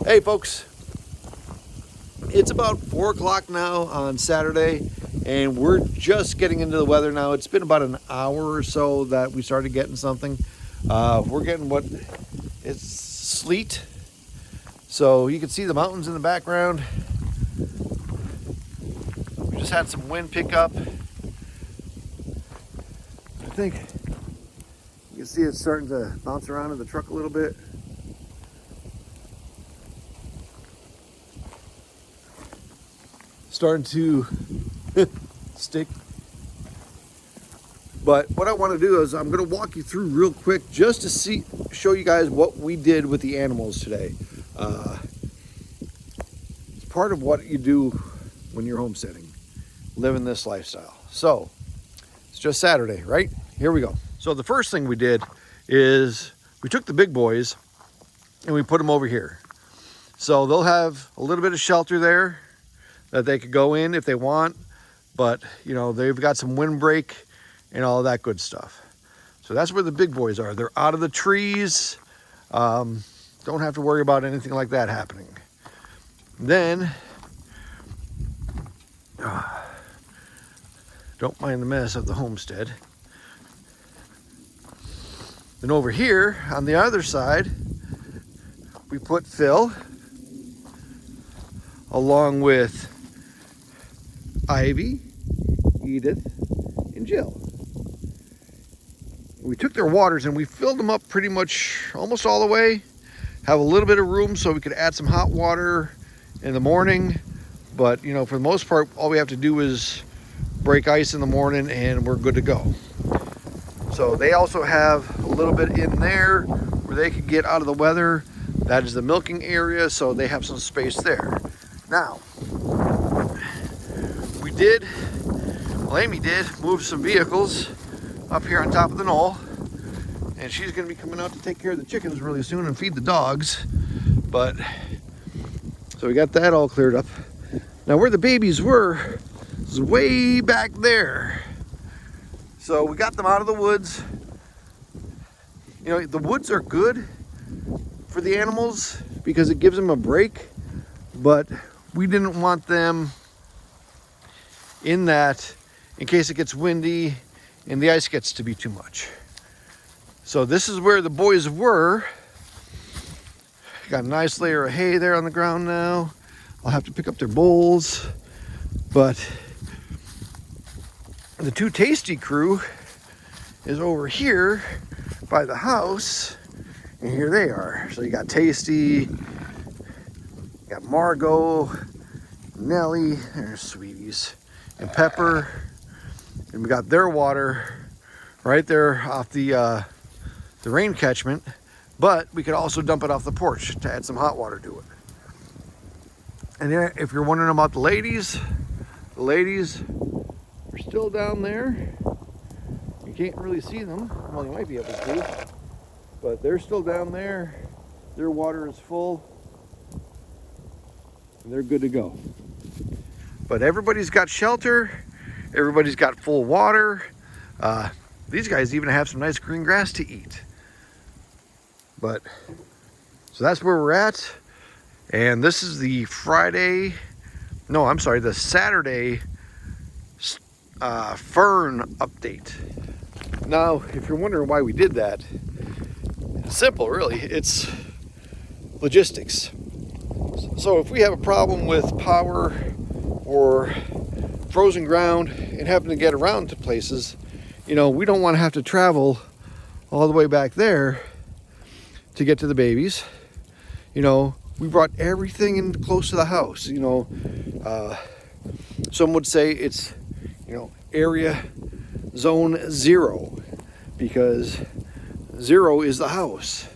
Hey folks, it's about 4 o'clock now on Saturday, and we're just getting into the weather now. It's been about an hour or so that we started getting something. We're getting it's sleet, so you can see the mountains in the background. We just had some wind pick up. I think you can see it's starting to bounce around in the truck a little bit. Starting to stick. But what I want to do is I'm going to walk you through real quick just to show you guys what we did with the animals today. It's part of what you do when you're homesteading, living this lifestyle. So it's just Saturday, right? Here we go. So the first thing we did is we took the big boys and we put them over here. So they'll have a little bit of shelter there that they could go in if they want, but you know, they've got some windbreak and all that good stuff. So that's where the big boys are. They're out of the trees. Don't have to worry about anything like that happening. Then, don't mind the mess of the homestead. Then over here on the other side, we put Phil along with Ivy, Edith, and Jill. We took their waters and we filled them up pretty much almost all the way. Have a little bit of room so we could add some hot water in the morning. But you know, for the most part, all we have to do is break ice in the morning and we're good to go. So they also have a little bit in there where they could get out of the weather. That is the milking area, so they have some space there. Now, Amy did move some vehicles up here on top of the knoll, and she's going to be coming out to take care of the chickens really soon and feed the dogs. But so we got that all cleared up. Now where the babies were is way back there. So we got them out of the woods. You know, the woods are good for the animals because it gives them a break, but we didn't want them in that in case it gets windy and the ice gets to be too much. So this is where the boys were. Got a nice layer of hay there on the ground now. I'll have to pick up their bowls, but the two Tasty crew is over here by the house, and here they are. So you got Tasty, you got Margot, Nellie, there's sweeties, and Pepper, and we got their water right there off the rain catchment, but we could also dump it off the porch to add some hot water to it. And then if you're wondering about the ladies are still down there. You can't really see them. Well, you might be able to, but they're still down there. Their water is full and they're good to go. But everybody's got shelter. Everybody's got full water. These guys even have some nice green grass to eat. But so that's where we're at. And this is the the Saturday Fern update. Now, if you're wondering why we did that, it's simple, really. It's logistics. So if we have a problem with power or frozen ground and having to get around to places, you know, we don't want to have to travel all the way back there to get to the babies. You know, we brought everything in close to the house. You know, some would say it's, you know, area zone 0 because 0 is the house.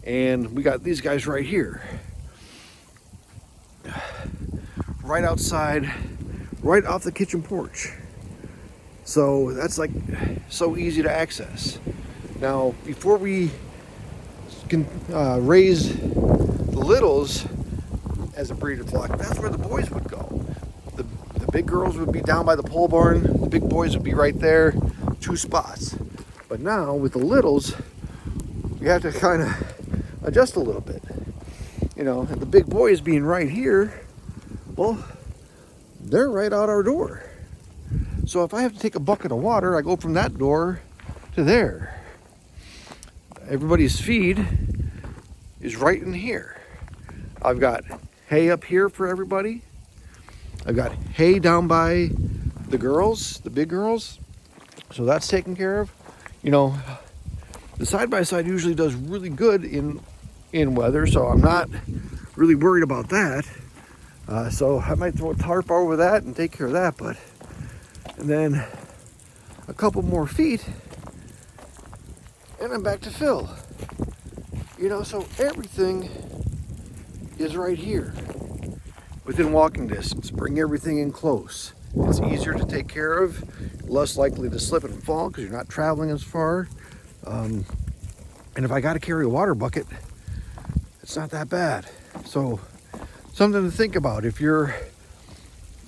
And we got these guys right here, right outside, right off the kitchen porch. So that's like so easy to access. Now, before we can raise the littles as a breeder flock, that's where the boys would go. The big girls would be down by the pole barn. The big boys would be right there, 2 spots. But now with the littles, you have to kind of adjust a little bit. you know, and the big boys being right here, well, they're right out our door. So if I have to take a bucket of water, I go from that door to there. Everybody's feed is right in here. I've got hay up here for everybody. I've got hay down by the girls, the big girls. So that's taken care of. You know, the side-by-side usually does really good in weather, so I'm not really worried about that. So I might throw a tarp over that and take care of that, and then a couple more feet and I'm back to fill. You know, so everything is right here within walking distance. Bring everything in close. It's easier to take care of, less likely to slip and fall because you're not traveling as far. And if I got to carry a water bucket, it's not that bad. So something to think about if you're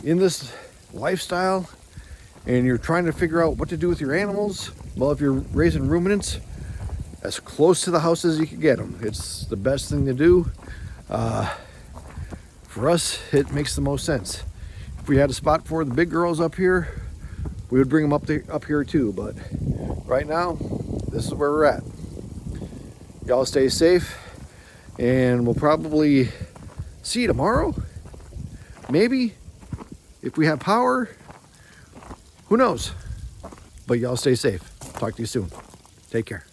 in this lifestyle and you're trying to figure out what to do with your animals. Well, if you're raising ruminants, as close to the house as you can get them. It's the best thing to do. For us, it makes the most sense. If we had a spot for the big girls up here, we would bring them up here too. But right now, this is where we're at. Y'all stay safe, and we'll probably see you tomorrow. Maybe, if we have power. Who knows? But y'all stay safe. Talk to you soon. Take care.